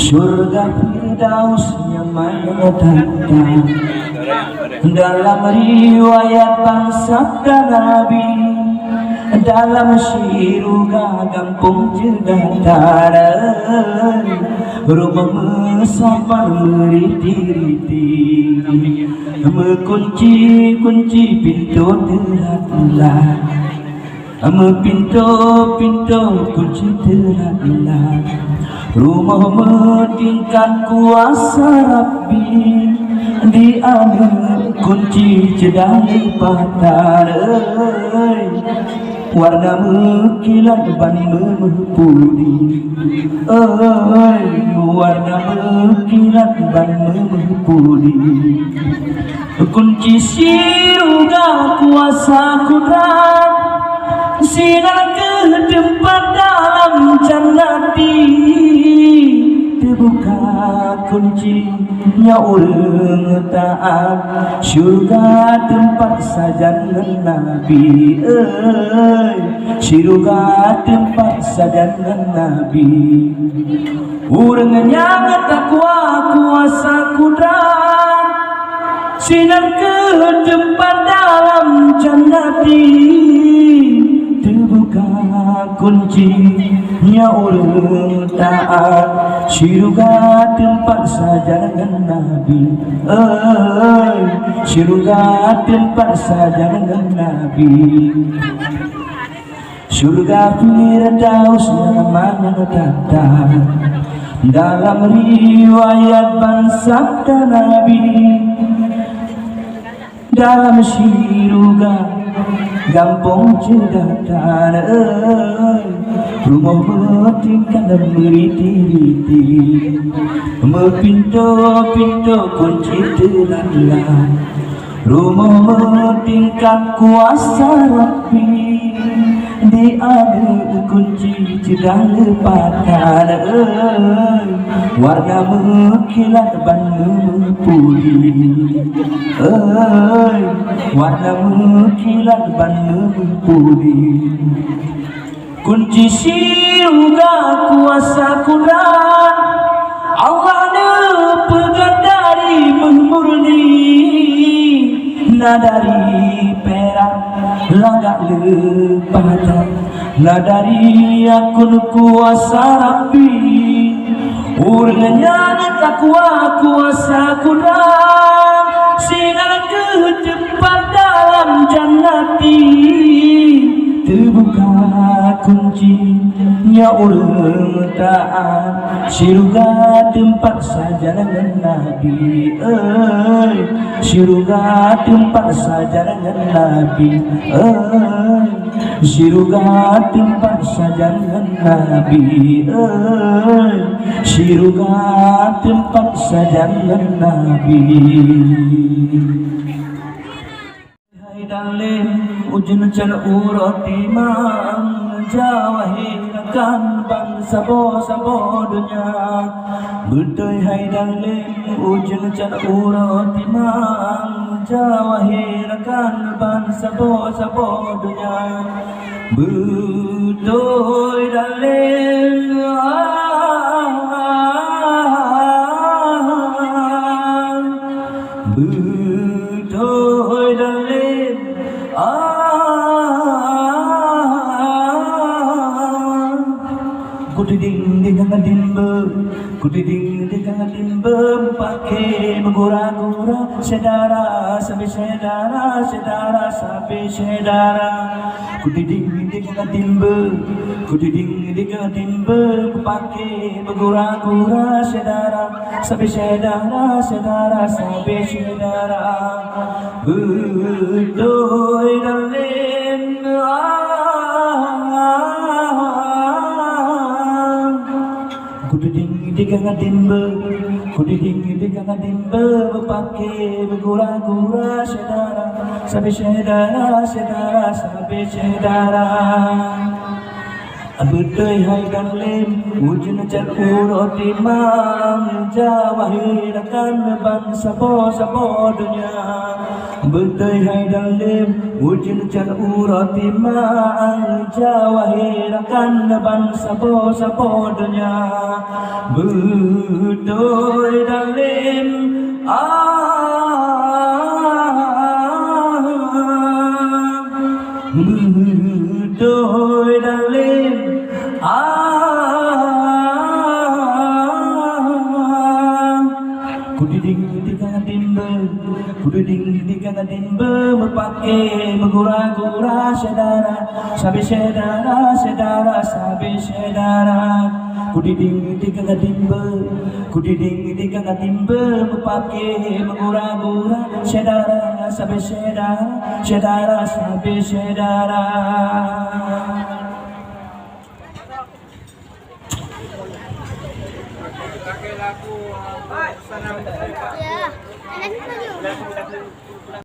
Surga Firdaus yang mana datang dalam riwayat sabda Nabi, dalam syurga kampung Jedatar, rumah mesapan meriti-riti, mengunci pintu telah-telah, pintu kunci telah-telah. Rumah bertingkat kuasa Rabbi, di ada kunci cedang patar, warna mekilat ban memepudi, warna mekilat ban memepudi. Kunci surga kuasa kudrat, sinar ke tempat dalam jannati, terbuka kuncinya orang taat, syurga tempat sajanan Nabi, syurga tempat sajanan Nabi. Orang yang takwa kuasa kudrat, sinar ke tempat dalam jannati, terbuka kuncinya orang taat, syurga tempat sajanan Nabi, syurga tempat sajanan Nabi. Surga Firdaus yang mana datang dalam riwayat sabda Nabi, dalam syurga kampung Jedatar, rumah bertingkat meriti-riti, pintu kunci telah-telah, rumah bertingkat kuasa Rabbi, di ada kunci cedang patar, warna mekilat ban memepudi, warna mekilat ban memepudi. Kunci surga kuasa kudrat, Allah pegang dari murni, dari perak lagak lepada, dari akun kuasa Rabbi, urangnya takwa kuasa kudrat, sinar ke tempat dalam jannati, terbuka kuncinya orang taat, syurga tempat sajanan Nabi, syurga tempat sajanan Nabi, syurga tempat sajanan Nabi, syurga tempat sajanan Nabi. Dalam ujun can uroti mang jawahirakan bangsa sabo dunia, betul hai dalam ujun can uroti mang jawahirakan bangsa sabo dunia, betul kudiding dengan dimbe, kudiding dengan dimbe, pakai menggura-gura, sedara sampai sedara, sedara sampai sedara. Kudiding dengan dimbe, kudiding dengan dimbe, pakai menggura-gura, sedara sampai sedara, sedara sampai sedara. Betul dalam kudiding dengan dimbe, kudiding dengan dimbe, pakai bergura-gura, sedara sampai sedara, sedara sampai sedara. Betul hai dan lem ujung cat uroti mang jawahirakan bangsa sabo dunia. Betul hai dan lem ujung cat uroti mang jawahirakan bangsa sabo dunia. Betul dan lem đôi đã lên Kudiding di kana timbe, kudiding di kana timbe, mepake megura-gura sedara, sabe sedara, sedara, sabe sedara. Kudiding di kana timbe, kudiding di kana timbe, mepake megura-gura sedara, sabe sedara, sedara, sabe sedara. Pakai lagu senang. Ya, enak juga.